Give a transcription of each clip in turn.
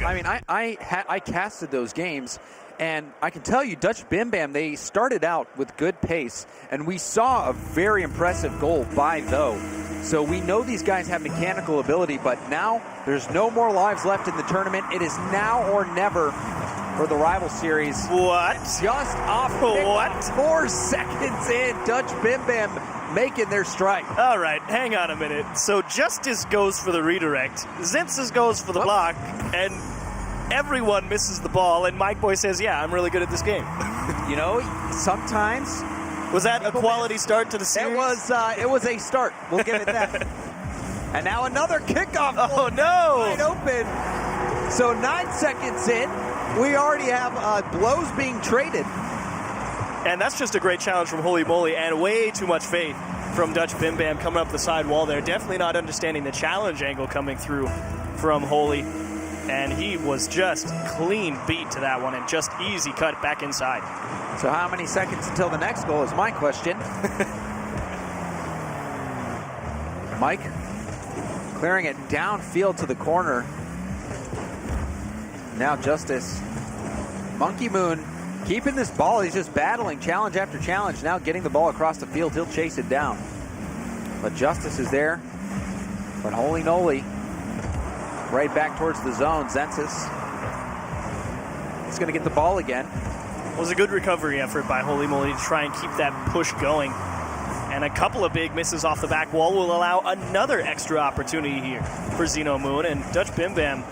I mean, I casted those games, and I can tell you, Dutch Bim Bam, they started out with good pace, and we saw a very impressive goal by Though. So we know these guys have mechanical ability, but now there's no more lives left in the tournament. It is now or never for the rival series. What? Just off what? 4 seconds in, Dutch Bim Bam making their strike. All right, hang on a minute. So Justice goes for the redirect, Zensis goes for the block, and everyone misses the ball, and Mike Boy says, yeah, I'm really good at this game. You know, sometimes... Was that a quality start to the series? It was a start. We'll give it that. And now another kickoff. Oh, no. Wide open. So 9 seconds in, we already have blows being traded. And that's just a great challenge from Holy Moly, and way too much faith from Dutch Bim Bam coming up the side wall there. Definitely not understanding the challenge angle coming through from Holy. And he was just clean beat to that one and just easy cut back inside. So how many seconds until the next goal is my question. Mike clearing it downfield to the corner. Now Justice. Monkey Moon keeping this ball. He's just battling challenge after challenge. Now getting the ball across the field. He'll chase it down. But Justice is there. But Holy Noli right back towards the zone. Zensis. He's going to get the ball again. It was a good recovery effort by Holy Moly to try and keep that push going. And a couple of big misses off the back wall will allow another extra opportunity here for ZeNoMoon. And Dutch Bim Bam,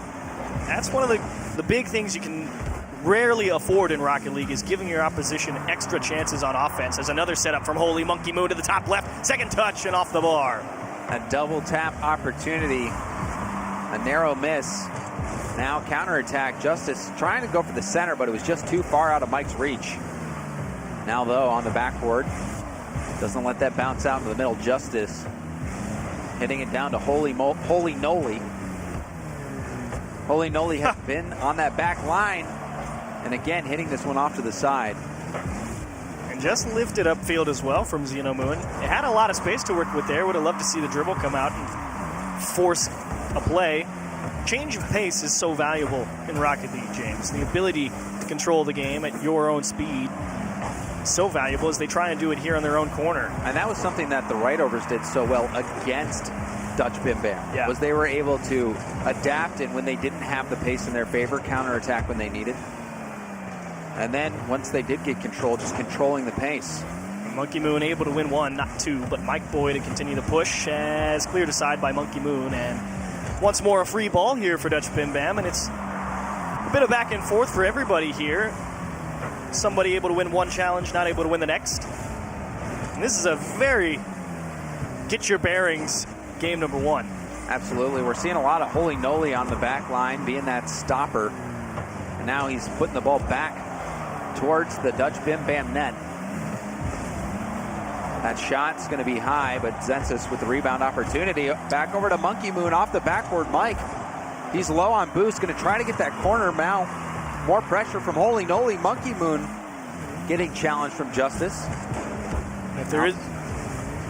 that's one of the big things you can rarely afford in Rocket League, is giving your opposition extra chances on offense. There's another setup from Holy Monkey Moon to the top left. Second touch and off the bar. A double tap opportunity. A narrow miss. Now counterattack. Justice trying to go for the center, but it was just too far out of Mike's reach. Now, though, on the backboard. Doesn't let that bounce out into the middle. Justice hitting it down to Holy Noli. Holy Noli has been on that back line. And again, hitting this one off to the side. And just lifted upfield as well from ZeNoMoon. It had a lot of space to work with there. Would have loved to see the dribble come out and force a play. Change of pace is so valuable in Rocket League, James. The ability to control the game at your own speed is so valuable as they try and do it here on their own corner. And that was something that the Right-Overs did so well against Dutch Bim Bam. Yeah. Was they were able to adapt, and when they didn't have the pace in their favor, counterattack when they needed. And then once they did get control, just controlling the pace. Monkey Moon able to win one, not two, but Mike Boy to continue the push as cleared aside by Monkey Moon. And once more a free ball here for Dutch Bim Bam, and it's a bit of back and forth for everybody here. Somebody able to win one challenge, not able to win the next. And this is a very get your bearings game number one. Absolutely. We're seeing a lot of Holy Noli on the back line being that stopper. And now he's putting the ball back towards the Dutch Bim Bam net. That shot's going to be high, but Zensis with the rebound opportunity. Back over to Monkey Moon off the backboard. Mike, he's low on boost, going to try to get that corner now. More pressure from Holy Noli. Monkey Moon getting challenged from Justice. If there is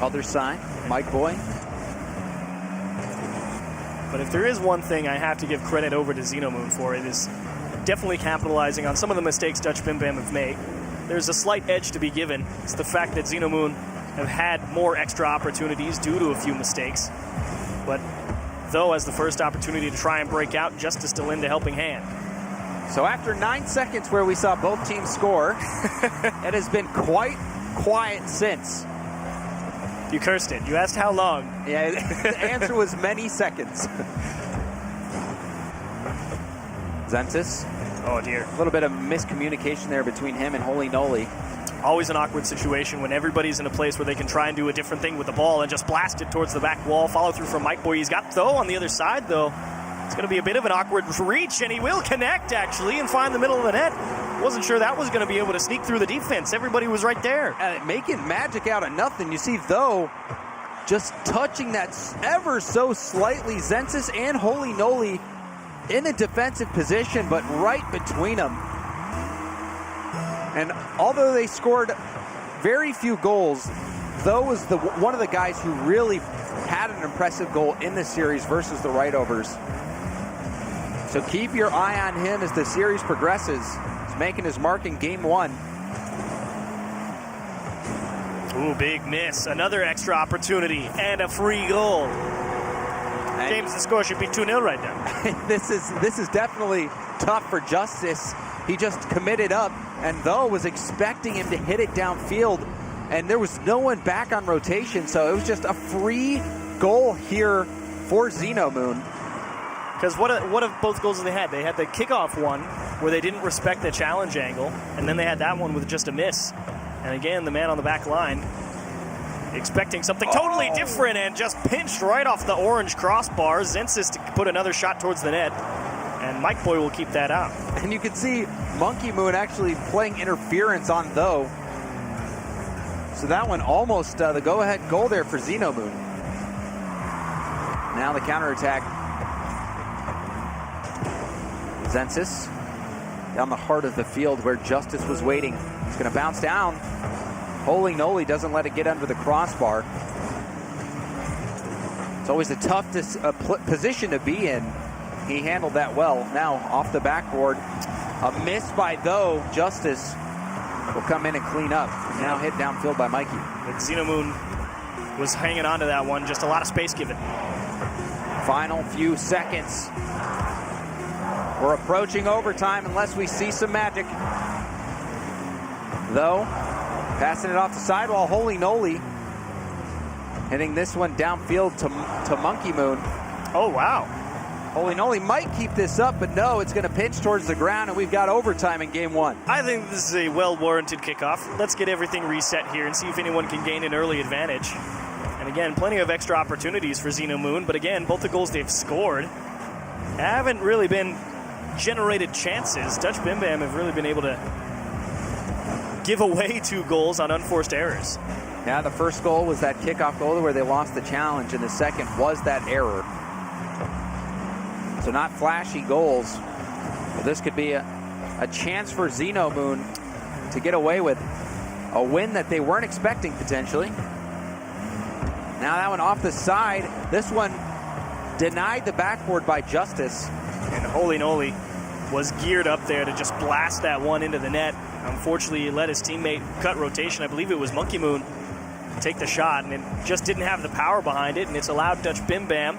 other side, Mike Boy. But if there is one thing I have to give credit over to ZeNoMoon for, it is definitely capitalizing on some of the mistakes Dutch Bim Bam have made. There's a slight edge to be given. It's the fact that ZeNoMoon have had more extra opportunities due to a few mistakes. But though, as the first opportunity to try and break out, Justice still lend a helping hand. So after 9 seconds where we saw both teams score, it has been quite quiet since. You cursed it. You asked how long. Yeah, the answer was many seconds. Zensis. Oh, dear. A little bit of miscommunication there between him and Holy Noli. Always an awkward situation when everybody's in a place where they can try and do a different thing with the ball and just blast it towards the back wall. Follow through from Mike Boy. He's got Though on the other side, though. It's going to be a bit of an awkward reach, and he will connect, actually, and find the middle of the net. Wasn't sure that was going to be able to sneak through the defense. Everybody was right there. Making magic out of nothing. You see, Though, just touching that ever so slightly. Zensis and Holy Noli in a defensive position, but right between them. And although they scored very few goals, Though was one of the guys who really had an impressive goal in the series versus the Right-Overs. So keep your eye on him as the series progresses. He's making his mark in game 1. Ooh, big miss. Another extra opportunity and a free goal. James, the score should be 2-0 right now. This is definitely tough for Justice. He just committed up, and though was expecting him to hit it downfield, and there was no one back on rotation, so it was just a free goal here for ZeNoMoon. Because what of both goals they had? They had the kickoff one where they didn't respect the challenge angle, and then they had that one with just a miss. And again, the man on the back line expecting something totally different and just pinched right off the orange crossbar. Zensis to put another shot towards the net, and Mike Boy will keep that out. And you can see Monkey Moon actually playing interference on though. So that one almost the go-ahead goal there for ZeNoMoon. Now the counterattack. Zensis down the heart of the field where Justice was waiting. He's going to bounce down. Holy Noli doesn't let it get under the crossbar. It's always a tough position to be in. He handled that well. Now off the backboard. A miss by though. Justice will come in and clean up. Now hit downfield by Mikey. But ZeNoMoon was hanging on to that one. Just a lot of space given. Final few seconds. We're approaching overtime unless we see some magic. Though, passing it off the sidewall, Holy Noli hitting this one downfield to Monkey Moon. Oh, wow. Holy Noli might keep this up, but no, it's going to pinch towards the ground, and we've got overtime in game 1. I think this is a well-warranted kickoff. Let's get everything reset here and see if anyone can gain an early advantage. And again, plenty of extra opportunities for ZeNoMoon, but again, both the goals they've scored haven't really been generated chances. Dutch Bim Bam have really been able to give away 2 goals on unforced errors. Yeah, the first goal was that kickoff goal where they lost the challenge, and the second was that error. So not flashy goals. But this could be a chance for ZeNoMoon to get away with a win that they weren't expecting potentially. Now that one off the side. This one denied the backboard by Justice. And Holy Noli was geared up there to just blast that one into the net. Unfortunately, he let his teammate cut rotation. I believe it was Monkey Moon take the shot, and it just didn't have the power behind it, and it's allowed Dutch Bim Bam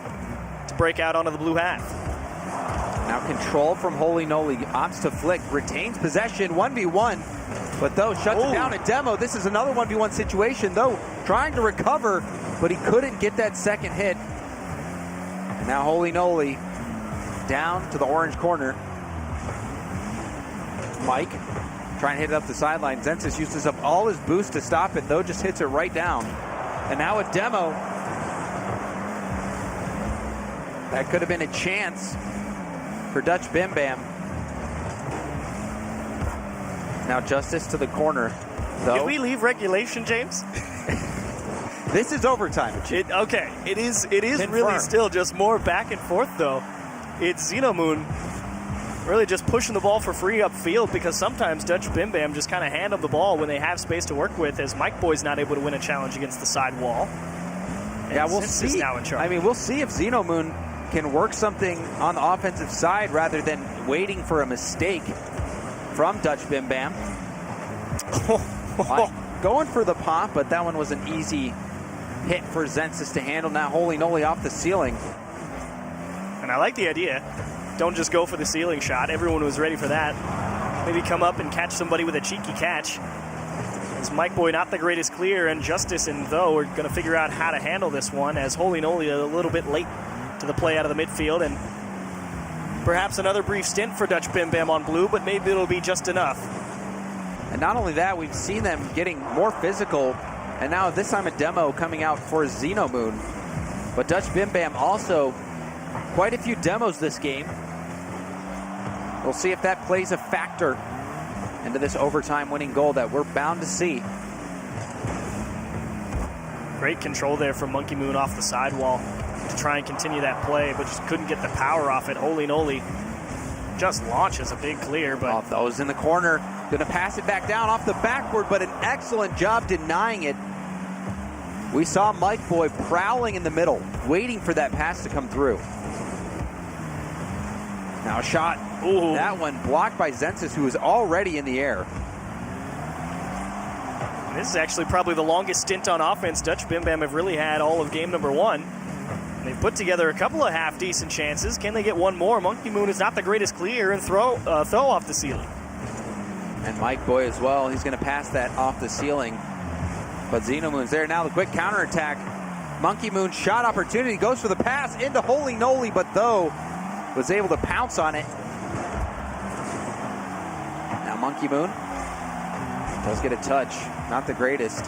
to break out onto the blue half. Now control from Holy Noli, opts to flick, retains possession, 1v1, but though shuts it down at demo. This is another 1v1 situation, though trying to recover, but he couldn't get that second hit. And now Holy Noli down to the orange corner. Mike trying to hit it up the sideline. Zensis uses up all his boost to stop it, though just hits it right down. And now a demo. That could have been a chance for Dutch Bim Bam. Now Justice to the corner. Though. Did we leave regulation, James? This is overtime. Okay, it is really still just more back and forth, though. It's ZeNoMoon really just pushing the ball for free upfield, because sometimes Dutch Bim Bam just kind of handle the ball when they have space to work with, as Mike Boy's not able to win a challenge against the side wall. And yeah, we'll see. Now in charge. I mean, we'll see if ZeNoMoon can work something on the offensive side rather than waiting for a mistake from Dutch Bim Bam. Going for the pop, but that one was an easy hit for Zensis to handle. Now Holy Noli off the ceiling. And I like the idea. Don't just go for the ceiling shot. Everyone was ready for that. Maybe come up and catch somebody with a cheeky catch. As Mike Boy not the greatest clear, and Justice and Though are going to figure out how to handle this one, as Holy Noli a little bit late to the play out of the midfield, and perhaps another brief stint for Dutch Bim Bam on blue, but maybe it'll be just enough. And not only that, we've seen them getting more physical, and now this time a demo coming out for ZeNoMoon. But Dutch Bim Bam also quite a few demos this game. We'll see if that plays a factor into this overtime winning goal that we're bound to see. Great control there from Monkey Moon off the sidewall to try and continue that play, but just couldn't get the power off it. Holy Noli just launches a big clear, but those in the corner. Gonna pass it back down off the backboard, but an excellent job denying it. We saw Mike Boy prowling in the middle, waiting for that pass to come through. Now a shot. Ooh. That one blocked by Zensis, who was already in the air. And this is actually probably the longest stint on offense Dutch Bim Bam have really had all of game number 1. They've put together a couple of half-decent chances. Can they get one more? Monkey Moon is not the greatest clear and throw off the ceiling. And Mike Boy as well. He's going to pass that off the ceiling. But ZeNoMoon's there now. The quick counterattack. Monkey Moon shot opportunity. Goes for the pass into Holy Noli, but though was able to pounce on it. Now Monkey Moon does get a touch. Not the greatest.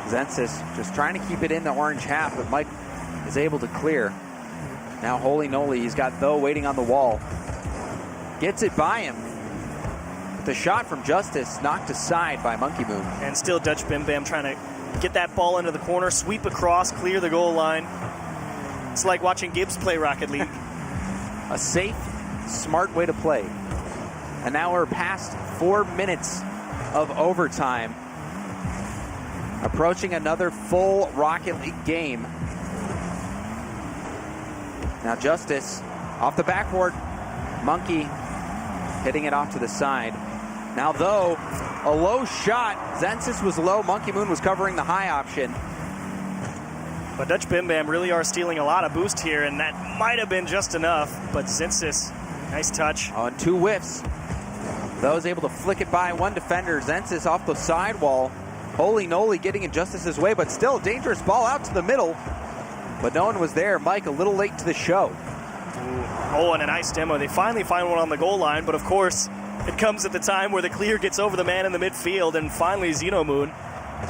Zensis just trying to keep it in the orange half, but Mike is able to clear. Now Holy Noli, he's got Though waiting on the wall. Gets it by him. But the shot from Justice knocked aside by Monkey Moon. And still Dutch Bim Bam trying to get that ball into the corner, sweep across, clear the goal line. It's like watching Gibbs play Rocket League. A safe, smart way to play. And now we're past 4 minutes of overtime. Approaching another full Rocket League game. Now Justice off the backboard. Monkey hitting it off to the side. Now Though, a low shot. Zensis was low. Monkey Moon was covering the high option. But Dutch Bim Bam really are stealing a lot of boost here, and that might have been just enough. But Zensis, nice touch. On 2 whiffs. Though is able to flick it by one defender. Zensis off the sidewall. Holy Noli getting in Justice's way, but still a dangerous ball out to the middle. But no one was there. Mike, a little late to the show. Oh, and a nice demo. They finally find one on the goal line, but of course, it comes at the time where the clear gets over the man in the midfield, and finally ZeNoMoon.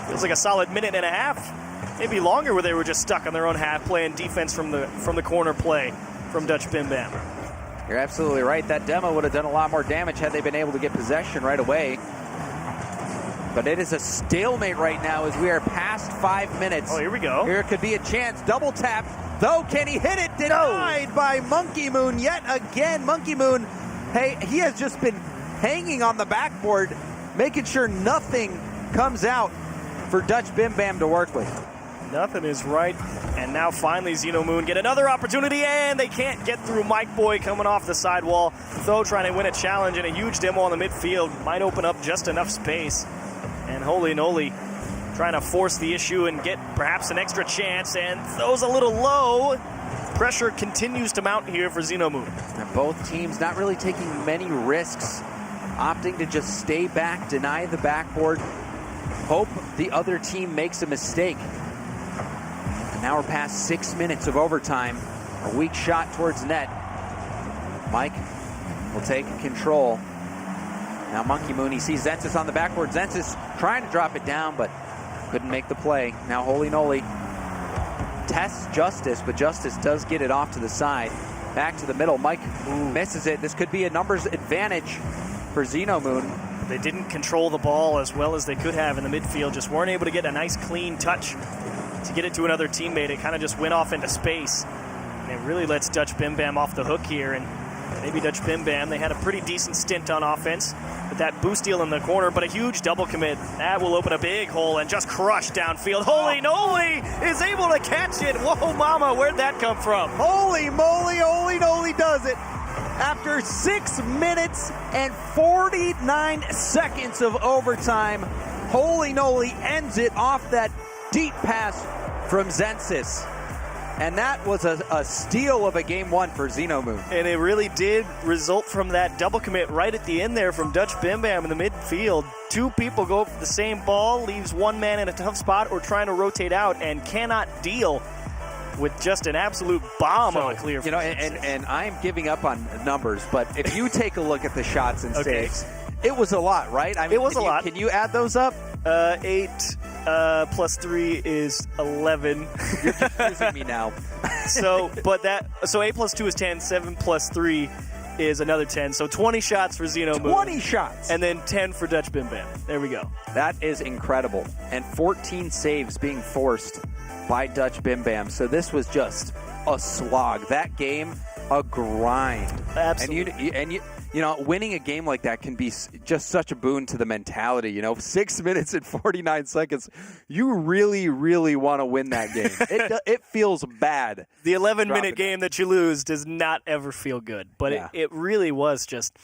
Feels like a solid minute and a half, maybe longer, where they were just stuck on their own half, playing defense from the corner play from Dutch Bim Bam. You're absolutely right. That demo would have done a lot more damage had they been able to get possession right away. But it is a stalemate right now as we are past 5 minutes. Oh, here we go. Here could be a chance. Double tap. Though, can he hit it? Denied by Monkey Moon yet again. Monkey Moon, hey, he has just been hanging on the backboard, making sure nothing comes out for Dutch Bim Bam to work with. Nothing is right. And now finally ZeNoMoon get another opportunity, and they can't get through Mike Boy coming off the sidewall. Though trying to win a challenge, and a huge demo on the midfield might open up just enough space. And Holy Noli trying to force the issue and get perhaps an extra chance, and Though's a little low. Pressure continues to mount here for ZeNoMoon. And both teams not really taking many risks, opting to just stay back, deny the backboard, hope the other team makes a mistake. And now we're past 6 minutes of overtime. A weak shot towards net. Mike will take control. Now Monkey Moon, he sees Zensis on the backboard. Zensis trying to drop it down, but couldn't make the play. Now Holy Noli tests Justice, but Justice does get it off to the side. Back to the middle. Mike misses it. This could be a numbers advantage for ZeNoMoon. They didn't control the ball as well as they could have in the midfield. Just weren't able to get a nice clean touch to get it to another teammate. It kind of just went off into space. And it really lets Dutch Bim Bam off the hook here. And maybe Dutch Bim Bam, they had a pretty decent stint on offense with that boost deal in the corner, but a huge double commit. That will open a big hole and just crush downfield. Holy Noli is able to catch it. Whoa, mama, where'd that come from? Holy moly, Holy Noli does it. After 6 minutes and 49 seconds of overtime, Holy Noli ends it off that deep pass from Zensis. And that was a steal of a game one for ZeNoMoon. And it really did result from that double commit right at the end there from Dutch Bim Bam in the midfield. 2 people go for the same ball, leaves one man in a tough spot or trying to rotate out, and cannot deal with just an absolute bomb on a clear. You know, and I'm giving up on numbers, but if you take a look at the shots and saves, it was a lot, right? I mean, it was a lot. Can you add those up? 8 plus 3 is 11. You're confusing me now. So 8 plus 2 is 10. 7 plus 3 is another 10. So 20 shots for ZeNoMoon. 20 shots. And then 10 for Dutch Bim Bam. There we go. That is incredible. And 14 saves being forced by Dutch Bim Bam. So this was just a slog. That game a grind. Absolutely. And you know, winning a game like that can be just such a boon to the mentality. You know, 6 minutes and 49 seconds, you really, really want to win that game. It feels bad. The 11-minute game that you lose does not ever feel good. But it really was just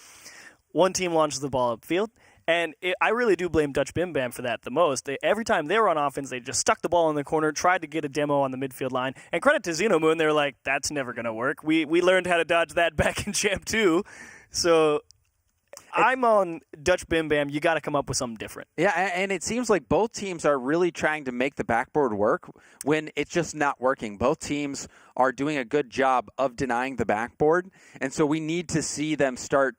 one team launches the ball upfield. And I really do blame Dutch Bim Bam for that the most. Every time they were on offense, they just stuck the ball in the corner, tried to get a demo on the midfield line. And credit to ZeNoMoon, they're like, that's never going to work. We learned how to dodge that back in Champ 2. So I'm on Dutch Bim Bam. You got to come up with something different. Yeah, and it seems like both teams are really trying to make the backboard work when it's just not working. Both teams are doing a good job of denying the backboard, and so we need to see them start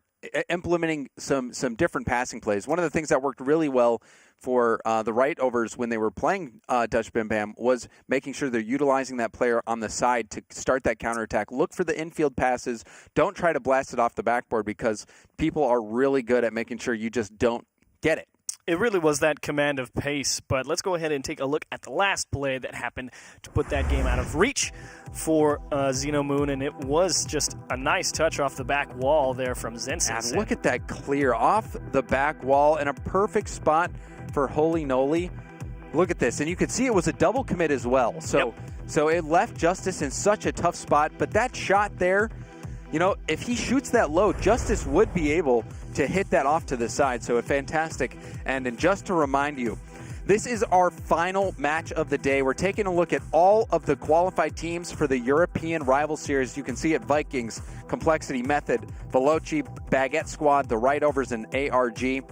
implementing some different passing plays. One of the things that worked really well for the right overs when they were playing Dutch Bim Bam was making sure they're utilizing that player on the side to start that counterattack. Look for the infield passes. Don't try to blast it off the backboard because people are really good at making sure you just don't get it. It really was that command of pace, but let's go ahead and take a look at the last play that happened to put that game out of reach for ZeNoMoon, and it was just a nice touch off the back wall there from Zensis. And look at that clear off the back wall in a perfect spot for Holy Noli. Look at this, and you could see it was a double commit as well. So it left Justice in such a tough spot, but that shot there, you know, if he shoots that low, Justice would be able to hit that off to the side. So fantastic. And just to remind you, this is our final match of the day. We're taking a look at all of the qualified teams for the European Rival Series. You can see it: Vikings, Complexity, Method, Veloci, Baguette Squad, the Right Overs, and ARG.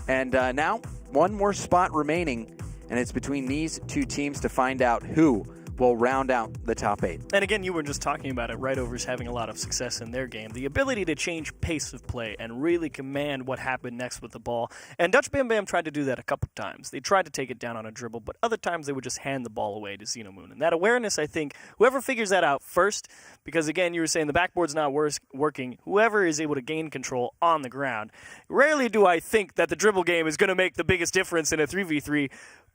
And now, one more spot remaining, and it's between these two teams to find out who will round out the top 8. And again, you were just talking about it, Right Overs having a lot of success in their game. The ability to change pace of play and really command what happened next with the ball. And Dutch Bam Bam tried to do that a couple times. They tried to take it down on a dribble, but other times they would just hand the ball away to ZeNoMoon. And that awareness, I think, whoever figures that out first, because again, you were saying the backboard's not working, whoever is able to gain control on the ground. Rarely do I think that the dribble game is going to make the biggest difference in a 3v3,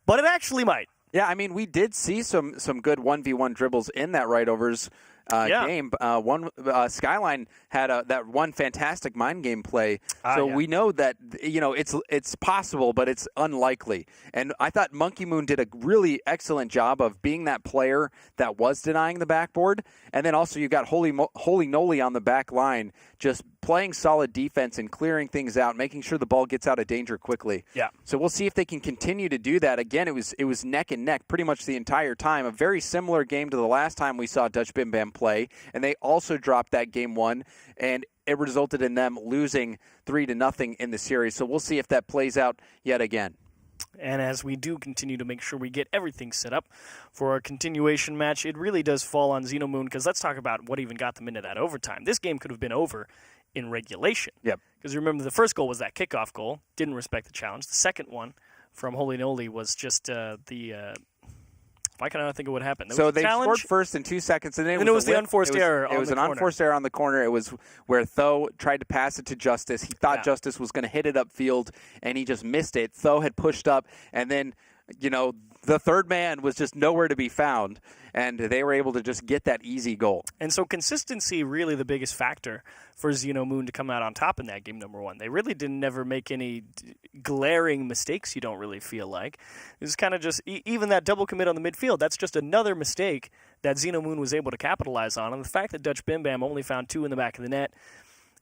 but it actually might. Yeah, I mean, we did see some good 1v1 dribbles in that Right Overs game. Skyline had that one fantastic mind game play. We know that, you know, it's possible, but it's unlikely. And I thought Monkey Moon did a really excellent job of being that player that was denying the backboard. And then also you got Holy Noli on the back line, just playing solid defense and clearing things out, making sure the ball gets out of danger quickly. Yeah. So we'll see if they can continue to do that. Again, it was neck and neck pretty much the entire time. A very similar game to the last time we saw Dutch Bim Bam play, and they also dropped that game 1, and it resulted in them losing 3-0 in the series. So we'll see if that plays out yet again. And as we do continue to make sure we get everything set up for our continuation match, it really does fall on ZeNoMoon, because let's talk about what even got them into that overtime. This game could have been over in regulation. Yep. Because remember, the first goal was that kickoff goal, didn't respect the challenge. The second one from Holy Noli was just why can I not think of what happened? So they scored first in 2 seconds, and then it was the unforced error. It was an unforced error on the corner. It was where Tho tried to pass it to Justice. He thought Justice was going to hit it upfield, and he just missed it. Tho had pushed up, and then, you know, the third man was just nowhere to be found, and they were able to just get that easy goal. And so consistency really the biggest factor for ZeNoMoon to come out on top in that game number 1. They really didn't never make any glaring mistakes, you don't really feel like. It was kind of just, even that double commit on the midfield, that's just another mistake that ZeNoMoon was able to capitalize on. And the fact that Dutch Bim Bam only found 2 in the back of the net,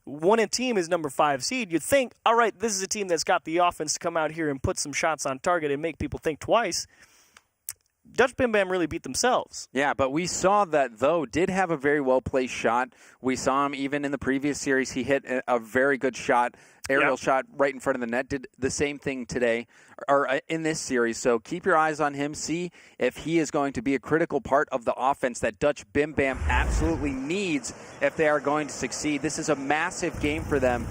one in team is number 5 seed, you'd think, all right, this is a team that's got the offense to come out here and put some shots on target and make people think twice. Dutch Bim Bam really beat themselves. Yeah, but we saw that, though, did have a very well-placed shot. We saw him even in the previous series. He hit a very good shot, aerial shot right in front of the net. Did the same thing today, or in this series. So keep your eyes on him. See if he is going to be a critical part of the offense that Dutch Bim Bam absolutely needs if they are going to succeed. This is a massive game for them.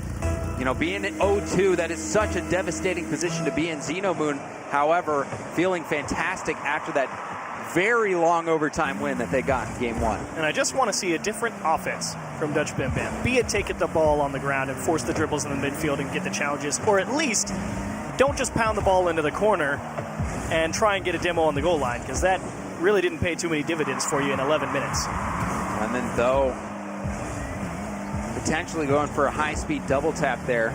You know, being at 0-2, that is such a devastating position to be in. ZeNoMoon, however, feeling fantastic after that very long overtime win that they got in Game 1. And I just want to see a different offense from Dutch Bim Bam. Be it take the ball on the ground and force the dribbles in the midfield and get the challenges, or at least don't just pound the ball into the corner and try and get a demo on the goal line, because that really didn't pay too many dividends for you in 11 minutes. And then, though, potentially going for a high-speed double tap there.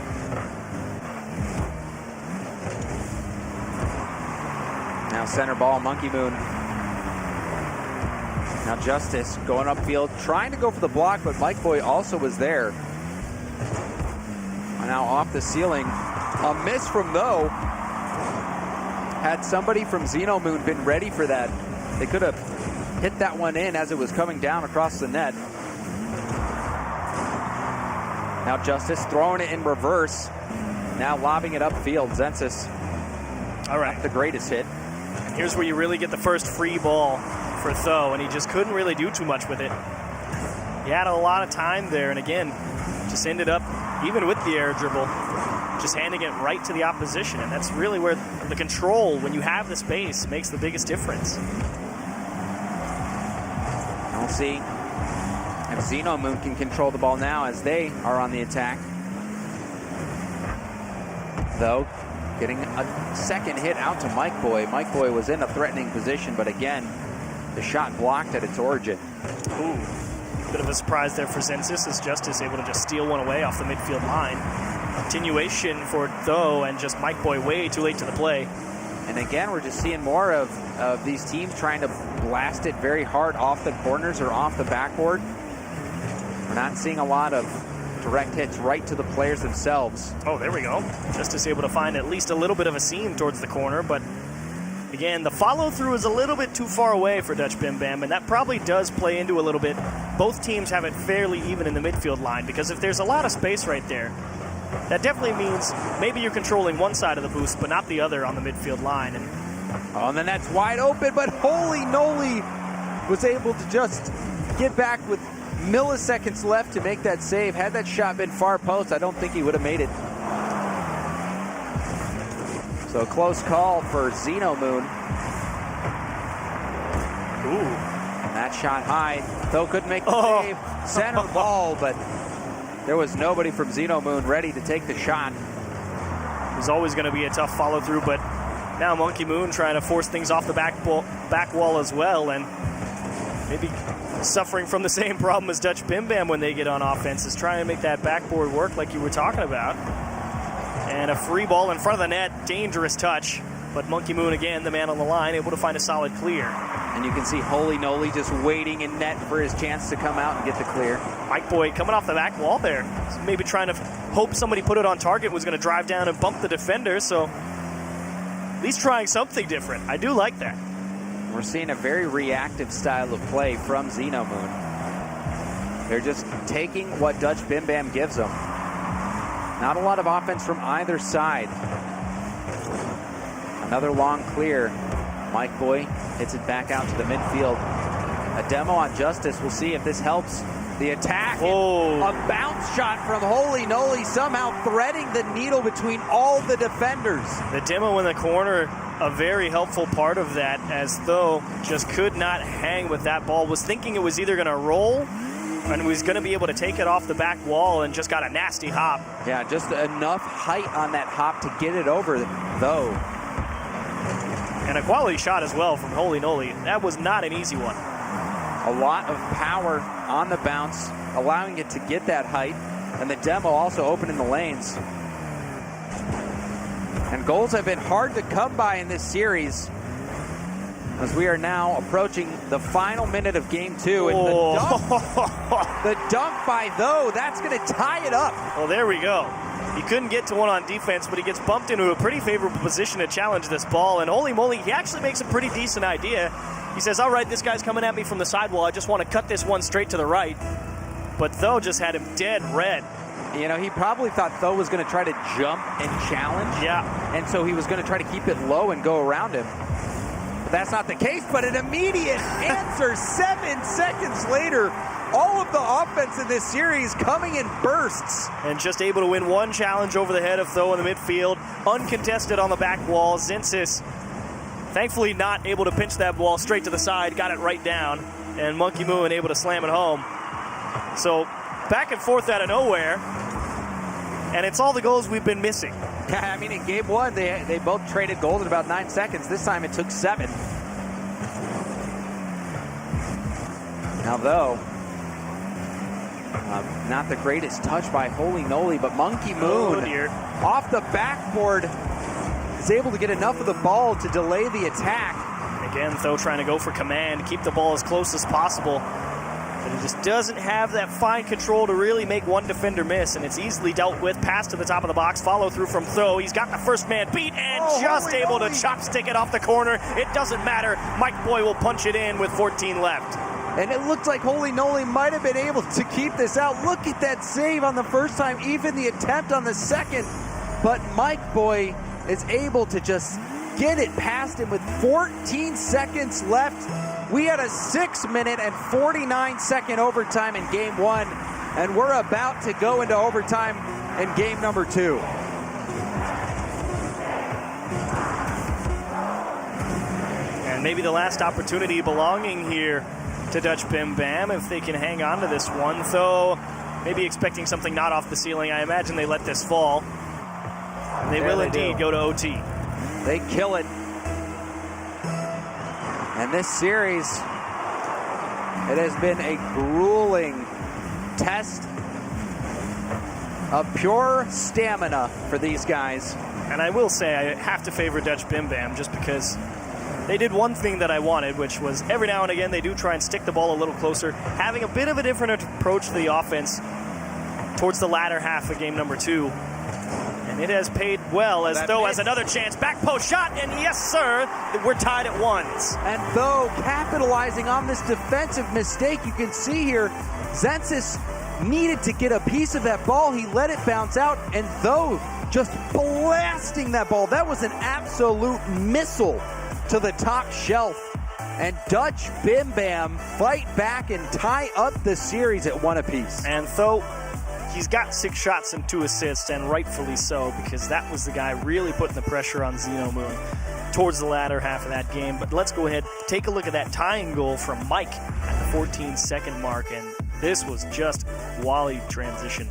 Now center ball, Monkey Moon. Now Justice going upfield, trying to go for the block, but Mike Boy also was there. Now off the ceiling. A miss from Though. Had somebody from ZeNoMoon been ready for that, they could have hit that one in as it was coming down across the net. Now Justice throwing it in reverse. Now lobbing it upfield. Zensis. All right. Not the greatest hit. Here's where you really get the first free ball for Though, and he just couldn't really do too much with it. He had a lot of time there, and again, just ended up, even with the air dribble, just handing it right to the opposition, and that's really where the control, when you have the space, makes the biggest difference. We'll see if ZeNoMoon can control the ball now as they are on the attack. Though, getting a second hit out to Mike Boy. Mike Boy was in a threatening position, but again, the shot blocked at its origin. Ooh, bit of a surprise there for Zensis as Justice able to just steal one away off the midfield line. Continuation for Though, and just Mike Boy way too late to the play. And again, we're just seeing more of these teams trying to blast it very hard off the corners or off the backboard. We're not seeing a lot of direct hits right to the players themselves. Oh, there we go. Justice able to find at least a little bit of a seam towards the corner, but again, the follow-through is a little bit too far away for Dutch Bim Bam, and that probably does play into a little bit. Both teams have it fairly even in the midfield line, because if there's a lot of space right there, that definitely means maybe you're controlling one side of the boost, but not the other on the midfield line. And the net's wide open, but Holy Noli was able to just get back with milliseconds left to make that save. Had that shot been far post, I don't think he would have made it. So a close call for ZeNoMoon. Ooh. And that shot high. Though couldn't make the save. Center ball, but there was nobody from ZeNoMoon ready to take the shot. It was always going to be a tough follow-through, but now Monkey Moon trying to force things off the back wall as well, and maybe suffering from the same problem as Dutch Bim Bam when they get on offense, is trying to make that backboard work like you were talking about. And a free ball in front of the net, dangerous touch. But Monkey Moon, again, the man on the line, able to find a solid clear. And you can see Holy Noli just waiting in net for his chance to come out and get the clear. Mike Boy coming off the back wall there. Maybe trying to hope somebody put it on target, was going to drive down and bump the defender. So at least trying something different. I do like that. We're seeing a very reactive style of play from ZeNoMoon. They're just taking what Dutch Bim Bam gives them. Not a lot of offense from either side. Another long clear. Mike Boy hits it back out to the midfield. A demo on Justice. We'll see if this helps the attack. Oh. A bounce shot from Holy Noli, somehow threading the needle between all the defenders. The demo in the corner, a very helpful part of that, as Though just could not hang with that ball. Was thinking it was either going to roll and was going to be able to take it off the back wall, and just got a nasty hop. Yeah, just enough height on that hop to get it over Though. And a quality shot as well from Holy Noli. That was not an easy one. A lot of power on the bounce, allowing it to get that height, and the demo also opening the lanes. And goals have been hard to come by in this series, as we are now approaching the final minute of game 2. And the dunk by Though, that's going to tie it up. Well, there we go. He couldn't get to one on defense, but he gets bumped into a pretty favorable position to challenge this ball. And holy moly, he actually makes a pretty decent idea. He says, all right, this guy's coming at me from the sidewall. I just want to cut this one straight to the right. But Though just had him dead red. You know, he probably thought Though was going to try to jump and challenge. Yeah. And so he was going to try to keep it low and go around him. But that's not the case, but an immediate answer 7 seconds later. All of the offense in this series coming in bursts. And just able to win one challenge over the head of Though in the midfield. Uncontested on the back wall. Zensis, thankfully not able to pinch that ball straight to the side. Got it right down. And Monkey Moon able to slam it home. So back and forth out of nowhere. And it's all the goals we've been missing. Yeah, I mean, in game 1, they both traded goals in about 9 seconds. This time it took 7. Now, Though, Not the greatest touch by Holy Noli, but Monkey Moon off the backboard is able to get enough of the ball to delay the attack. Again, Tho trying to go for command, keep the ball as close as possible. But he just doesn't have that fine control to really make one defender miss, and it's easily dealt with. Pass to the top of the box, follow through from Tho. He's got the first man beat and just able to chopstick it off the corner. It doesn't matter. Mike Boy will punch it in with 14 left. And it looked like Holy Noli might have been able to keep this out. Look at that save on the first time, even the attempt on the second. But Mike Boy is able to just get it past him with 14 seconds left. We had a 6-minute and 49-second overtime in game one, and we're about to go into overtime in game number 2. And maybe the last opportunity belonging here to Dutch Bim Bam if they can hang on to this one. Though maybe expecting something not off the ceiling. I imagine they let this fall. And they will indeed go to OT. They kill it. And this series, it has been a grueling test of pure stamina for these guys. And I will say I have to favor Dutch Bim Bam just because they did one thing that I wanted, which was every now and again they do try and stick the ball a little closer, having a bit of a different approach to the offense towards the latter half of game number 2. And it has paid well, as Tho has another chance. Back post shot, and yes, sir, we're tied at 1. And Tho capitalizing on this defensive mistake, you can see here, Zensis needed to get a piece of that ball. He let it bounce out, and Tho just blasting that ball. That was an absolute missile to the top shelf. And Dutch Bim Bam fight back and tie up the series at 1 apiece. And Tho, he's got 6 shots and 2 assists, and rightfully so, because that was the guy really putting the pressure on ZeNoMoon towards the latter half of that game. But let's go ahead, take a look at that tying goal from Mike at the 14-second mark, and this was just Wally transition.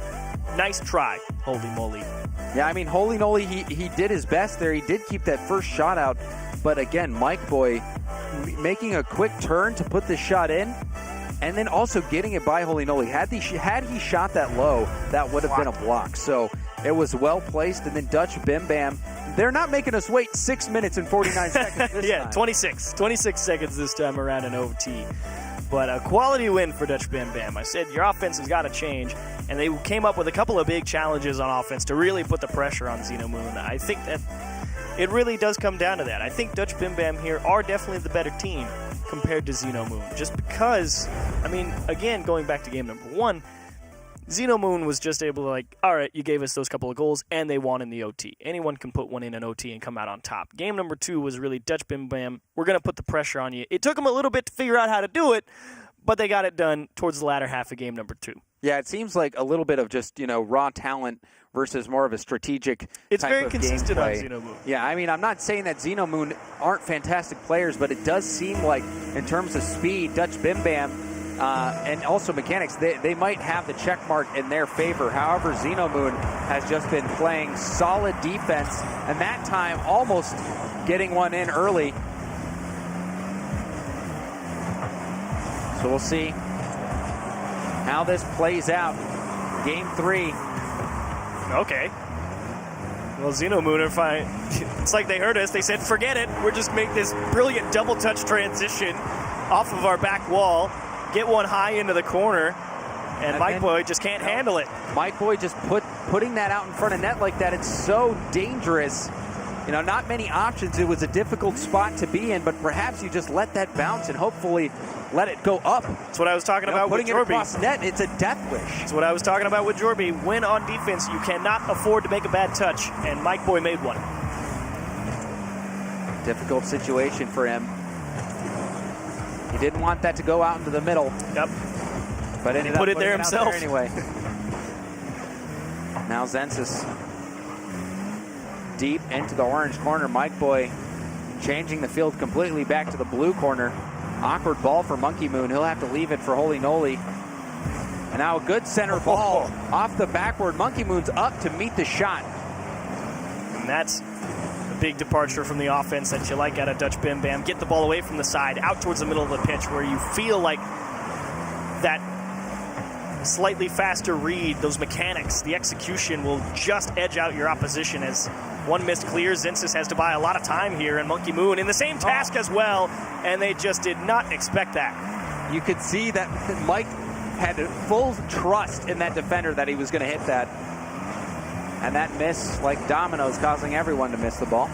Nice try, holy moly. Yeah, I mean, Holy Noli, he did his best there. He did keep that first shot out, but again, Mike Boy making a quick turn to put the shot in, and then also getting it by Holy Noli. Had he shot that low, that would have been a block. So it was well placed. And then Dutch Bim Bam, they're not making us wait 6 minutes and 49 seconds this yeah, time. 26 seconds this time around in OT. But a quality win for Dutch Bim Bam. I said your offense has got to change, and they came up with a couple of big challenges on offense to really put the pressure on ZeNoMoon. I think that it really does come down to that. I think Dutch Bim Bam here are definitely the better team compared to ZeNoMoon. Just because, I mean, again, going back to game number 1, ZeNoMoon was just able to all right, you gave us those couple of goals, and they won in the OT. Anyone can put one in an OT and come out on top. Game number 2 was really Dutch Bim Bam. We're going to put the pressure on you. It took them a little bit to figure out how to do it, but they got it done towards the latter half of game number 2. Yeah, it seems like a little bit of just, raw talent versus more of a strategic It's type very of consistent on gameplay. ZeNoMoon. Yeah, I mean, I'm not saying that ZeNoMoon aren't fantastic players, but it does seem like in terms of speed, Dutch Bim Bam and also mechanics, they might have the check mark in their favor. However, ZeNoMoon has just been playing solid defense, and that time almost getting one in early. So we'll see how this plays out. Game 3. Okay. Well, ZeNoMoon are fine. It's like they heard us. They said, forget it. We're just make this brilliant double touch transition off of our back wall, get one high into the corner, and Mike Boy just can't handle it. Mike Boy just putting that out in front of net like that, it's so dangerous. Not many options. It was a difficult spot to be in, but perhaps you just let that bounce and hopefully let it go up. That's what I was talking about with Jorby. Putting it across net, it's a death wish. That's what I was talking about with Jorby. When on defense, you cannot afford to make a bad touch, and Mike Boy made one. Difficult situation for him. He didn't want that to go out into the middle. Yep. But ended he put up it there himself. There anyway. Now Zensis deep into the orange corner. Mike Boy changing the field completely back to the blue corner. Awkward ball for Monkey Moon. He'll have to leave it for Holy Noli. And now a good center ball off the backward. Monkey Moon's up to meet the shot. And that's a big departure from the offense that you like out of Dutch Bim Bam. Get the ball away from the side, out towards the middle of the pitch where you feel like that slightly faster read, those mechanics, the execution will just edge out your opposition. As one missed clear, ZeNoMoon has to buy a lot of time here, and MonkeyMoon in the same task as well, and they just did not expect that. You could see that Mike had full trust in that defender that he was going to hit that. And that miss, like dominoes, causing everyone to miss the ball.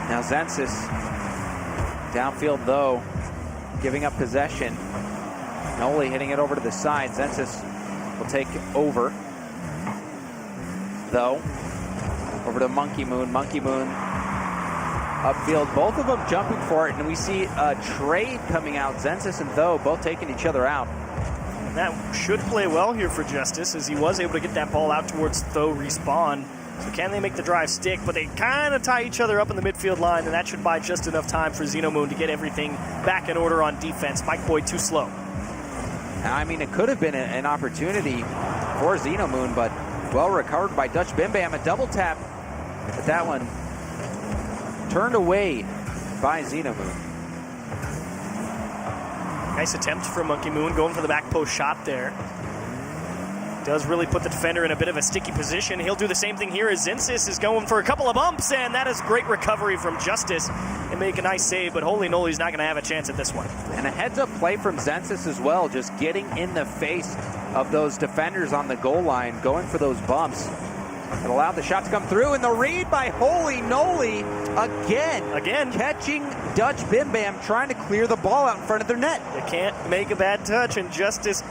Now ZeNoMoon downfield, though, giving up possession. Noli hitting it over to the side. ZeNoMoon will take over, though. Over to MonkeyMoon. MonkeyMoon upfield, both of them jumping for it, and we see a trade coming out. ZeNoMoon and Though both taking each other out. And that should play well here for Justice, as he was able to get that ball out towards Though respawn. So can they make the drive stick? But they kind of tie each other up in the midfield line, and that should buy just enough time for ZeNoMoon to get everything back in order on defense. Mike Boyd too slow. I mean, it could have been an opportunity for ZeNoMoon, but well recovered by Dutch Bim Bam. A double tap, but that one turned away by ZeNoMoon. Nice attempt for MonkeyMoon, going for the back post shot there. Does really put the defender in a bit of a sticky position. He'll do the same thing here as ZeNoMoon is going for a couple of bumps, and that is great recovery from Justice and make a nice save, but Holy Noli's not going to have a chance at this one. And a heads-up play from ZeNoMoon as well, just getting in the face of those defenders on the goal line, going for those bumps. It allowed the shot to come through, and the read by Holy Noli again catching Dutch Bim Bam, trying to clear the ball out in front of their net. You can't make a bad touch, and Justice,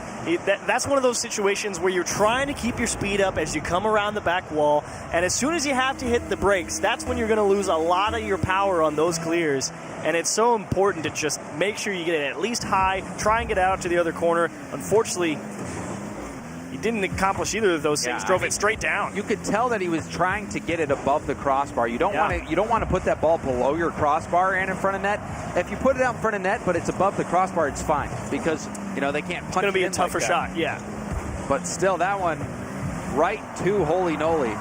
that's one of those situations where you're trying to keep your speed up as you come around the back wall, and as soon as you have to hit the brakes, that's when you're going to lose a lot of your power on those clears, and it's so important to just make sure you get it at least high, try and get out to the other corner. Unfortunately, didn't accomplish either of those things. Drove it straight down. You could tell that he was trying to get it above the crossbar. You don't want to put that ball below your crossbar and in front of net. If you put it out in front of net, but it's above the crossbar, it's fine because they can't punch it in. It's going to be a tougher like shot. Yeah. But still, that one right to Holy Noli.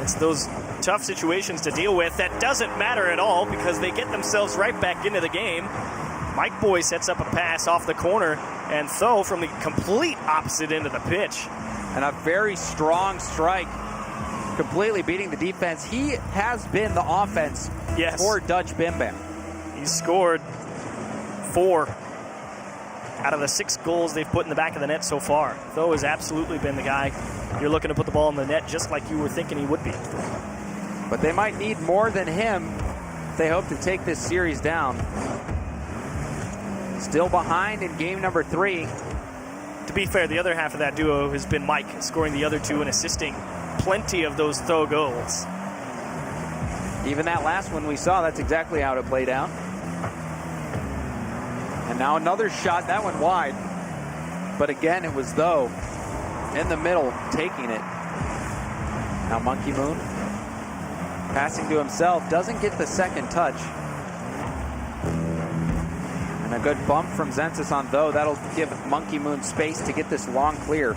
It's those tough situations to deal with. That doesn't matter at all because they get themselves right back into the game. Mike Boy sets up a pass off the corner, and Though from the complete opposite end of the pitch. And a very strong strike, completely beating the defense. He has been the offense for Dutch Bim Bam. He's scored 4 out of the 6 goals they've put in the back of the net so far. Though has absolutely been the guy you're looking to put the ball in the net just like you were thinking he would be. But they might need more than him if they hope to take this series down. Still behind in game number 3. To be fair, the other half of that duo has been Mike, scoring the other 2 and assisting plenty of those Though goals. Even that last one we saw, that's exactly how it played out. And now another shot, that one wide. But again, it was Though in the middle, taking it. Now MonkeyMoon passing to himself, doesn't get the second touch. And a good bump from ZeNoMoon on Though. That'll give MonkeyMoon space to get this long clear.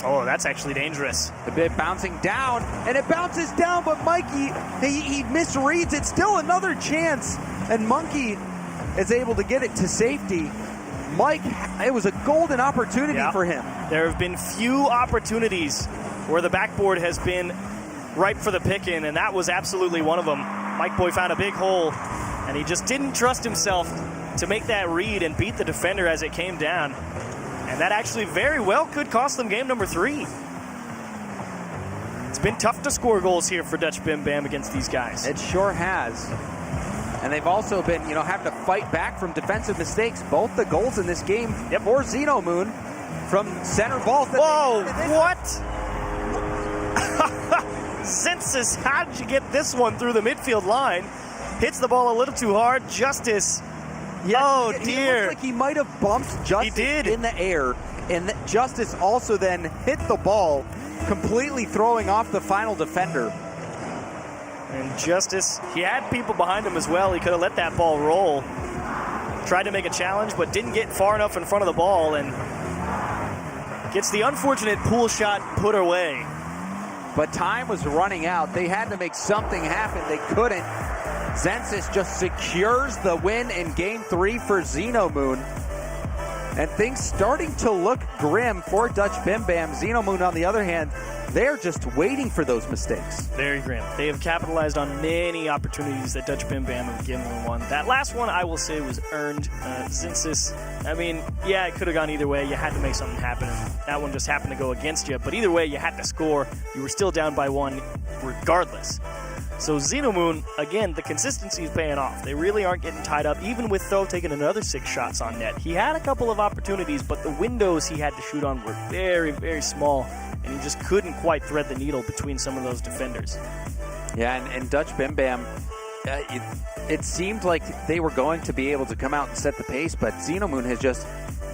Oh, that's actually dangerous. The bit bouncing down, and it bounces down, but Mikey, he misreads it. Still another chance, and Monkey is able to get it to safety. Mike, it was a golden opportunity for him. There have been few opportunities where the backboard has been ripe for the picking, and that was absolutely one of them. Mike Boy found a big hole, and he just didn't trust himself to make that read and beat the defender as it came down. And that actually very well could cost them game number 3. It's been tough to score goals here for Dutch Bim Bam against these guys. It sure has. And they've also been, having to fight back from defensive mistakes. Both the goals in this game for ZeNoMoon from center ball. Whoa, what? ZeNoMoon, how did you get this one through the midfield line? Hits the ball a little too hard. Justice. Oh, dear. He looked like he might have bumped Justice in the air. And Justice also then hit the ball, completely throwing off the final defender. And Justice, he had people behind him as well. He could have let that ball roll. Tried to make a challenge, but didn't get far enough in front of the ball, and gets the unfortunate pool shot put away. But time was running out. They had to make something happen. They couldn't. Zensis just secures the win in Game 3 for ZeNoMoon. And things starting to look grim for Dutch Bim Bam. ZeNoMoon, on the other hand, they're just waiting for those mistakes. Very grim. They have capitalized on many opportunities that Dutch Bim Bam have given them one. That last one, I will say, was earned. Zensis, I mean, yeah, it could have gone either way. You had to make something happen. That one just happened to go against you. But either way, you had to score. You were still down by one regardless. So ZeNoMoon, again, the consistency is paying off. They really aren't getting tied up, even with Tho taking another 6 shots on net. He had a couple of opportunities, but the windows he had to shoot on were very, very small, and he just couldn't quite thread the needle between some of those defenders. Yeah, and Dutch Bim Bam, it seemed like they were going to be able to come out and set the pace, but ZeNoMoon has just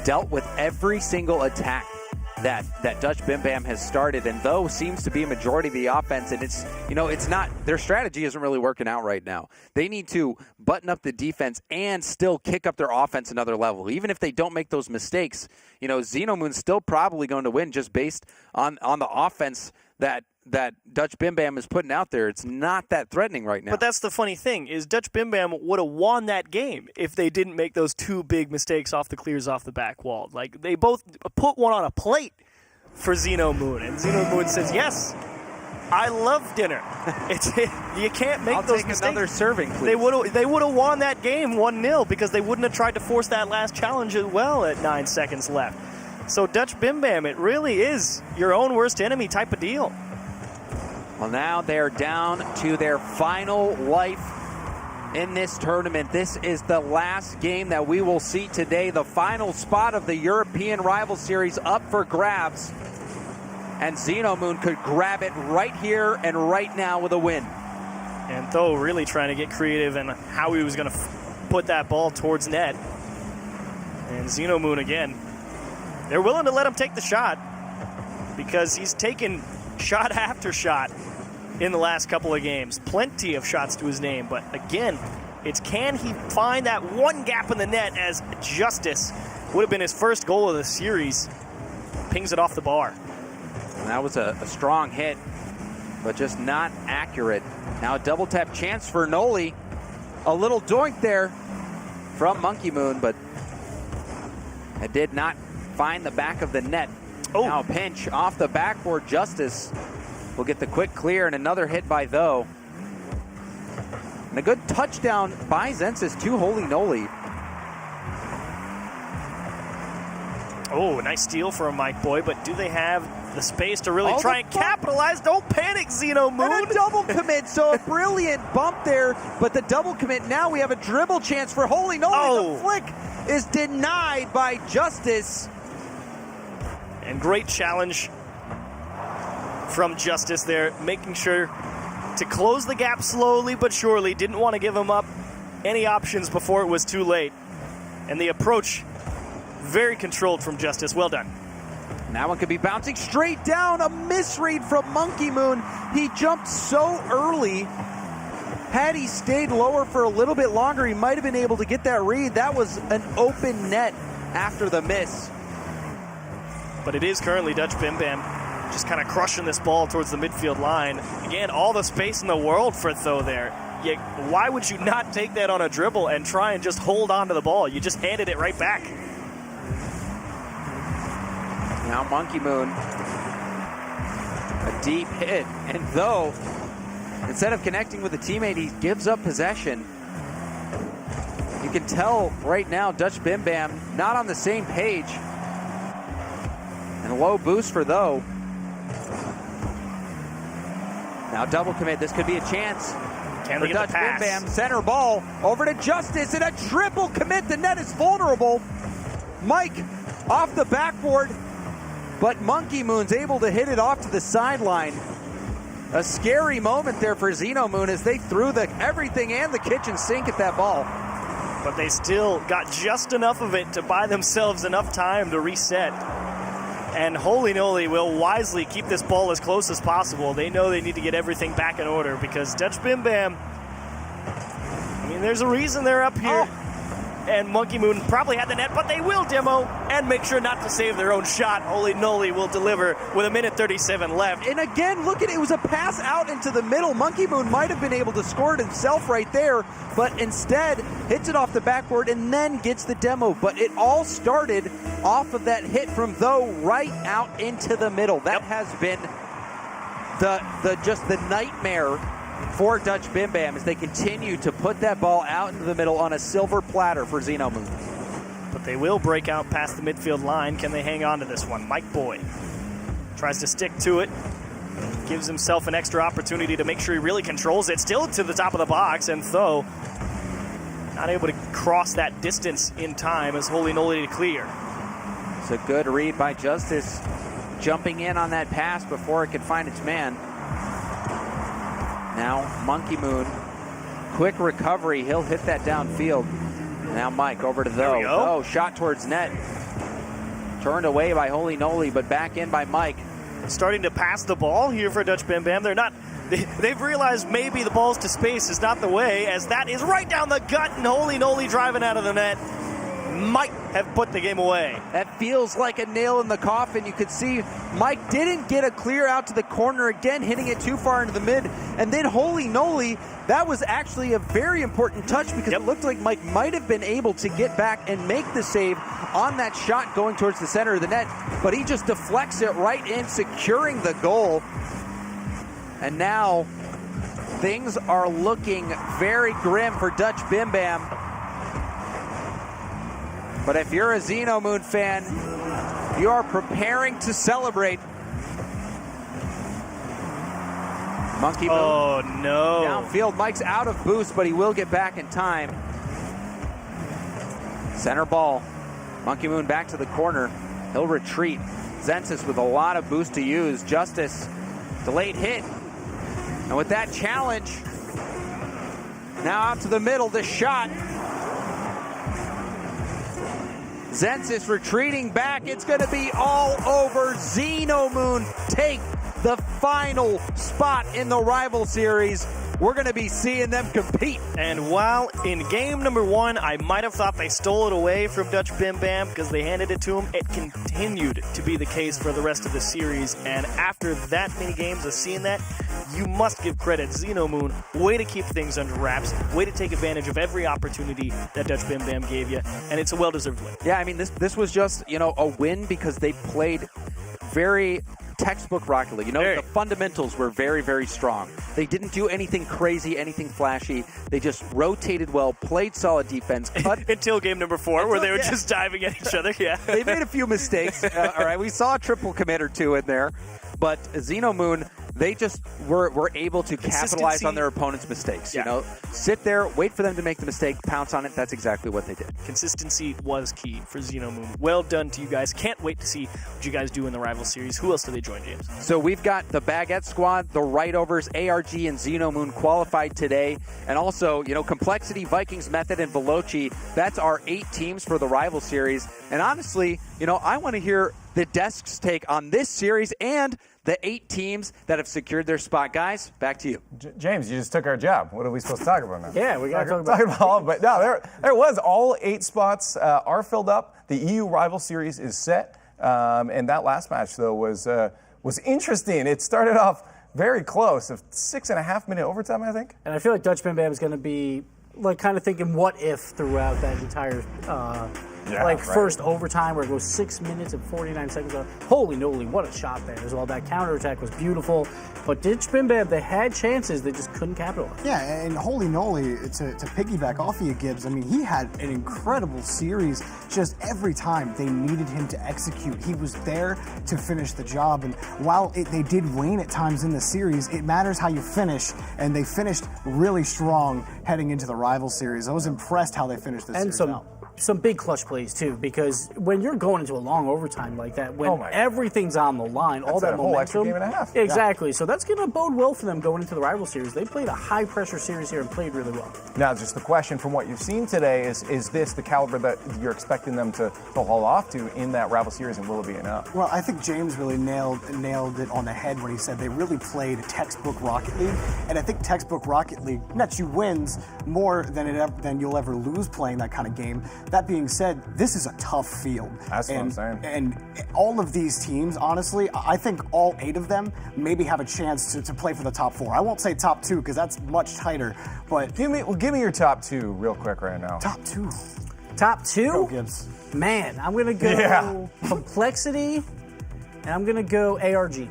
dealt with every single attack that Dutch Bim Bam has started, and Tho seems to be a majority of the offense, and it's not, their strategy isn't really working out right now. They need to button up the defense and still kick up their offense another level. Even if they don't make those mistakes, ZeNoMoon's still probably going to win just based on the offense that Dutch Bim Bam is putting out there. It's not that threatening right now. But that's the funny thing, is Dutch Bim Bam would have won that game if they didn't make those 2 big mistakes off the clears off the back wall. Like, they both put one on a plate for ZeNoMoon, and ZeNoMoon says, yes, I love dinner. You can't make those mistakes. Another serving, please. They would have won that game 1-0 because they wouldn't have tried to force that last challenge as well at 9 seconds left. So Dutch Bim Bam, it really is your own worst enemy type of deal. Well, now they're down to their final life in this tournament. This is the last game that we will see today. The final spot of the European Rival Series up for grabs. And ZeNoMoon could grab it right here and right now with a win. And Tho really trying to get creative in how he was going to put that ball towards net. And ZeNoMoon again, they're willing to let him take the shot because he's taken shot after shot in the last couple of games. Plenty of shots to his name, but again, it's can he find that one gap in the net, as Justice would have been his first goal of the series. Pings it off the bar. And that was a strong hit, but just not accurate. Now a double tap chance for Noli. A little doink there from Monkey Moon, but it did not find the back of the net. Oh. Now a pinch off the backboard. Justice will get the quick clear, and another hit by Tho. And a good touchdown by Zensis to Holy Noli. Oh, nice steal for a Mike Boy, but do they have the space to really try and capitalize? Don't panic, ZeNoMoon. And a double commit, so a brilliant bump there, but the double commit, now we have a dribble chance for Holy Noli. Oh. The flick is denied by Justice. And great challenge from Justice there, making sure to close the gap slowly but surely. Didn't want to give him up any options before it was too late. And the approach, very controlled from Justice. Well done. And that one could be bouncing straight down. A misread from Monkey Moon. He jumped so early. Had he stayed lower for a little bit longer, he might have been able to get that read. That was an open net after the miss. But it is currently Dutch Bim Bam just kind of crushing this ball towards the midfield line. Again, all the space in the world for Tho there. Why would you not take that on a dribble and try and just hold on to the ball? You just handed it right back. Now Monkey Moon, a deep hit, and Tho, instead of connecting with a teammate, he gives up possession. You can tell right now Dutch Bim Bam not on the same page. And a low boost for Tho. Now double commit. This could be a chance Can for they get Dutch the pass? Bim Bam. Center ball over to Justice, and a triple commit. The net is vulnerable. Mike off the backboard, but Monkey Moon's able to hit it off to the sideline. A scary moment there for ZeNoMoon as they threw everything and the kitchen sink at that ball. But they still got just enough of it to buy themselves enough time to reset. And Holy Noli will wisely keep this ball as close as possible. They know they need to get everything back in order because Dutch Bim Bam, I mean, there's a reason they're up here. and Monkey Moon probably had the net, but they will demo and make sure not to save their own shot. Holy Noli will deliver with 1:37 left. And again, look at it. It was a pass out into the middle. Monkey Moon might have been able to score it himself right there, but instead hits it off the backboard and then gets the demo. But it all started off of that hit from Though right out into the middle. That has been the nightmare for Dutch Bim Bam as they continue to put that ball out into the middle on a silver platter for ZeNoMoon. But they will break out past the midfield line. Can they hang on to this one? Mike Boyd tries to stick to it. Gives himself an extra opportunity to make sure he really controls it. Still to the top of the box, and Though not able to cross that distance in time as Holy Noli to clear. It's a good read by Justice, jumping in on that pass before it could find its man. Now Monkey Moon, quick recovery. He'll hit that downfield. Now Mike over to Though. Though shot towards net. Turned away by Holy Noli, but back in by Mike. Starting to pass the ball here for Dutch Bim Bam. They've realized maybe the balls to space is not the way, as that is right down the gut, and Holy Noli driving out of the net might have put the game away. That feels like a nail in the coffin. You could see Mike didn't get a clear out to the corner again, hitting it too far into the mid. And then Holy Noli, that was actually a very important touch because it looked like Mike might have been able to get back and make the save on that shot going towards the center of the net. But he just deflects it right in, securing the goal. And now things are looking very grim for Dutch Bim Bam. But if you're a ZeNoMoon fan, you are preparing to celebrate. Monkey Moon. Oh, no. Downfield, Mike's out of boost, but he will get back in time. Center ball. Monkey Moon back to the corner. He'll retreat. Zensis with a lot of boost to use. Justice, delayed hit. And with that challenge, now out to the middle, the shot. Zensis retreating back. It's going to be all over. ZeNoMoon take the final spot in the rival series. We're going to be seeing them compete. And while in game number one, I might have thought they stole it away from Dutch Bim Bam because they handed it to him, it continued to be the case for the rest of the series. And after that many games of seeing that, you must give credit. ZeNoMoon, way to keep things under wraps, way to take advantage of every opportunity that Dutch Bim Bam gave you, and it's a well-deserved win. Yeah, I mean, this was just, a win because they played very textbook Rocket League. The fundamentals were very, very strong. They didn't do anything crazy, anything flashy. They just rotated well, played solid defense. Until game number 4, where they were just diving at each other. Yeah, they made a few mistakes. All right, we saw a triple commit or two in there. But ZeNoMoon, they just were able to capitalize on their opponent's mistakes. Yeah. Sit there, wait for them to make the mistake, pounce on it. That's exactly what they did. Consistency was key for ZeNoMoon. Well done to you guys. Can't wait to see what you guys do in the rival series. Who else do they join, James? So we've got the Baguette Squad, the Right-Overs, ARG, and ZeNoMoon qualified today. And also, Complexity, Vikings, Method, and Veloci. That's our 8 teams for the rival series. And honestly, I want to hear the desk's take on this series and the 8 teams that have secured their spot. Guys, back to you. James, you just took our job. What are we supposed to talk about now? Yeah, we got to talk about all. But no, there was all 8 spots are filled up. The EU rival series is set, and that last match though was interesting. It started off very close, a 6.5-minute overtime, I think. And I feel like Dutch Bim Bam is going to be kind of thinking what if throughout that entire. First overtime where it goes 6 minutes and 49 seconds. Holy Noli, what a shot there as well. That counterattack was beautiful. But Dutch Bim Bam, they had chances, they just couldn't capitalize. Yeah, and Holy Noli, to piggyback off of you, Gibbs, I mean, he had an incredible series. Just every time they needed him to execute, he was there to finish the job. And while they did wane at times in the series, it matters how you finish. And they finished really strong heading into the rival series. I was impressed how they finished this series out. some big clutch plays too, because when you're going into a long overtime like that, when everything's on the line, all that a whole extra momentum, game and a half. Exactly. So that's going to bode well for them going into the rival series. They played a high pressure series here and played really well. Now, just the question from what you've seen today is this the caliber that you're expecting them to haul off to in that rival series, and will it be enough? Well, I think James really nailed it on the head when he said they really played textbook Rocket League, and I think textbook Rocket League nets you wins more than you'll ever lose playing that kind of game. That being said, this is a tough field. That's what I'm saying. And all of these teams, honestly, I think all 8 of them maybe have a chance to play for the top 4. I won't say top 2 because that's much tighter, but give me your top 2 real quick right now. Top 2. Top 2? Go Gibbs. Man, I'm going to go Complexity, and I'm going to go ARG.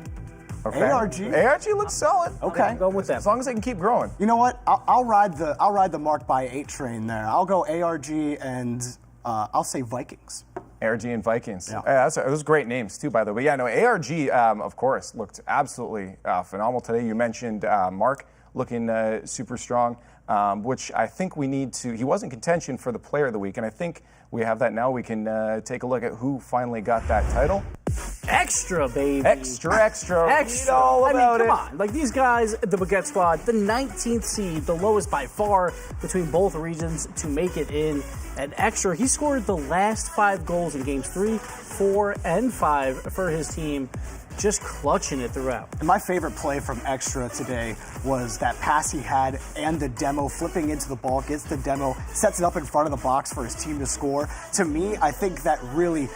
Okay. ARG looks solid. Okay. Go with that. As long as they can keep growing. You know what? I'll ride the Mark by 8 train there. I'll go ARG and I'll say Vikings. ARG and Vikings. Yeah. Those are great names too, by the way. Yeah, no, ARG, of course, looked absolutely phenomenal today. You mentioned Mark looking super strong, which I think we need to. He was in contention for the Player of the Week, and I think we have that now. We can take a look at who finally got that title. Extra, baby. Extra. Extra. All about come on. Like these guys, the Baguette squad, the 19th seed, the lowest by far between both regions to make it in. And Extra, he scored the last 5 goals in games 3, 4, and 5 for his team. Just clutching it throughout. And my favorite play from Extra today was that pass he had and the demo, flipping into the ball, gets the demo, sets it up in front of the box for his team to score. To me, I think that really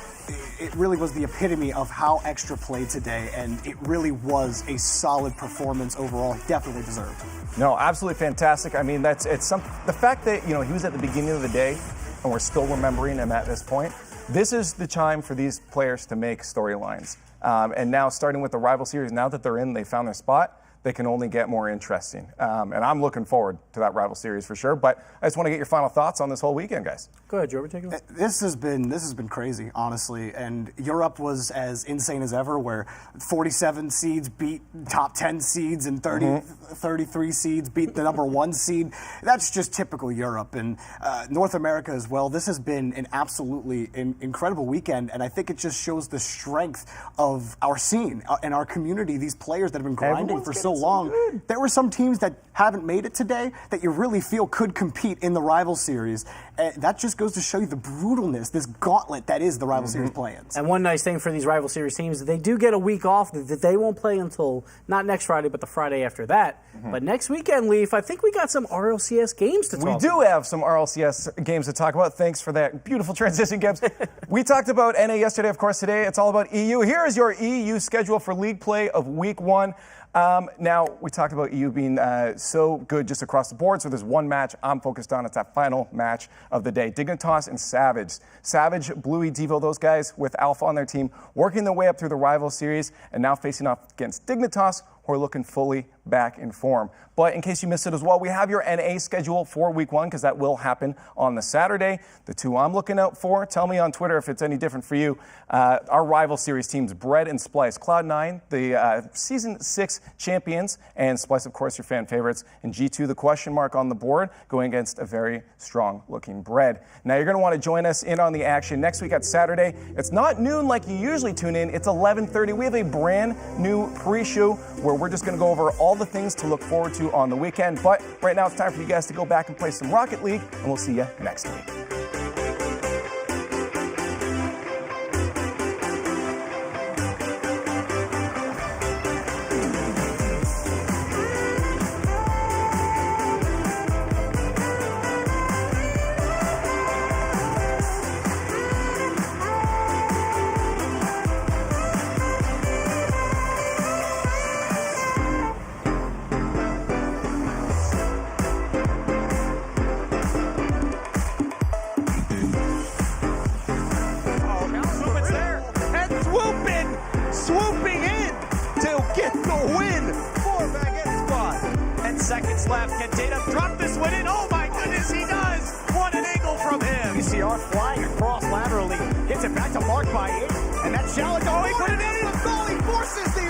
was the epitome of how Extra played today, and it really was a solid performance overall. Definitely deserved. No, absolutely fantastic. I mean, the fact that he was at the beginning of the day, and we're still remembering him at this point. This is the time for these players to make storylines. And now, starting with the rival series, now that they're in, they found their spot, they can only get more interesting. And I'm looking forward to that rival series for sure. But I just want to get your final thoughts on this whole weekend, guys. Go ahead, Joe. Take it. This has been crazy, honestly. And Europe was as insane as ever, where 47 seeds beat top 10 seeds and 33 seeds beat the number 1 seed. That's just typical Europe. And North America as well. This has been an absolutely incredible weekend, and I think it just shows the strength of our scene and our community. These players that have been grinding for so long. There were some teams that haven't made it today that you really feel could compete in the rival series. That just goes to show you the brutalness, this gauntlet that is the rival series play-ins. And one nice thing for these rival series teams, they do get a week off that they won't play until not next Friday, but the Friday after that. But next weekend, Leaf, I think we got some RLCS games to talk about. We do have some RLCS games to talk about. Thanks for that beautiful transition, Gibbs. We talked about NA yesterday, of course. Today, it's all about EU. Here is your EU schedule for league play of week 1. Now, we talked about EU being so good just across the board, so there's one match I'm focused on. It's that final match of the day. Dignitas and Savage. Savage, Bluey, Devo, those guys with Alpha on their team, working their way up through the rival series, and now facing off against Dignitas, who are looking fully back in form. But in case you missed it as well, we have your NA schedule for week 1, because that will happen on the Saturday. The 2 I'm looking out for, tell me on Twitter if it's any different for you. Our rival series teams, Bread and Splice. Cloud9, the Season 6 champions, and Splice, of course, your fan favorites. And G2, the question mark on the board, going against a very strong-looking Bread. Now, you're going to want to join us in on the action next week at Saturday. It's not noon like you usually tune in. It's 11:30. We have a brand new pre-show where we're just going to go over all the things to look forward to on the weekend. But right now, it's time for you guys to go back and play some Rocket League, and we'll see you next week. Swooping in to get the win for Baguette Squad. And seconds left. Can Tatum drop this one in? Oh my goodness, he does! What an angle from him! PCR flying across laterally. Hits it back to Mark by 8. And that's shallow. Oh, he put it in! The goal, he forces the